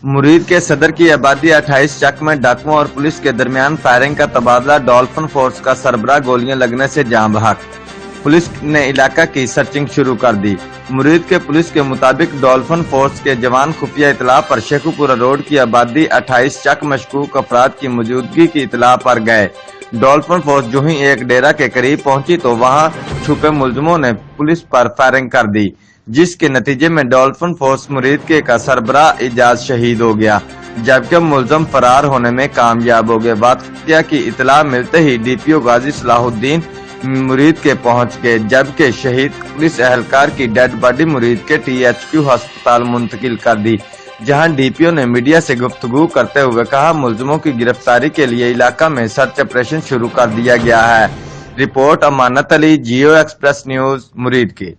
मुरीद के सदर की आबादी 28 चक में डाकुओं और पुलिस के दरमियान फायरिंग का तबादला। डॉल्फिन फोर्स का सरबराह गोलियां लगने से जान बहक। पुलिस ने इलाका की सर्चिंग शुरू कर दी। मुरीद के पुलिस के मुताबिक डॉल्फिन फोर्स के जवान खुफिया इतला पर शेखुपुरा रोड की आबादी 28 चक मशकूक अफराद की मौजूदगी की इतला पर गए। डॉल्फिन फोर्स जो ही एक डेरा के करीब पहुंची तो वहां छुपे मुलजमों ने पुलिस पर फायरिंग कर दी, जिसके नतीजे में डॉल्फिन फोर्स मुरीद के का सरबराह इजाज शहीद हो गया, जबकि मुलजम फरार होने में कामयाब हो गए। वाक़या की इतला मिलते ही डीपीओ गाजी सलाहुद्दीन मुरीद के पहुंच गए, जबकि शहीद पुलिस एहलकार की डेड बॉडी मुरीद के THQ अस्पताल मुंतकिल कर दी, जहां डीपीओ ने मीडिया से गुफ्तगू करते हुए कहा, मुलजमों की गिरफ्तारी के लिए इलाका में सर्च ऑपरेशन शुरू कर दिया गया है। रिपोर्ट अमानत अली, जियो एक्सप्रेस न्यूज, मुरीद की।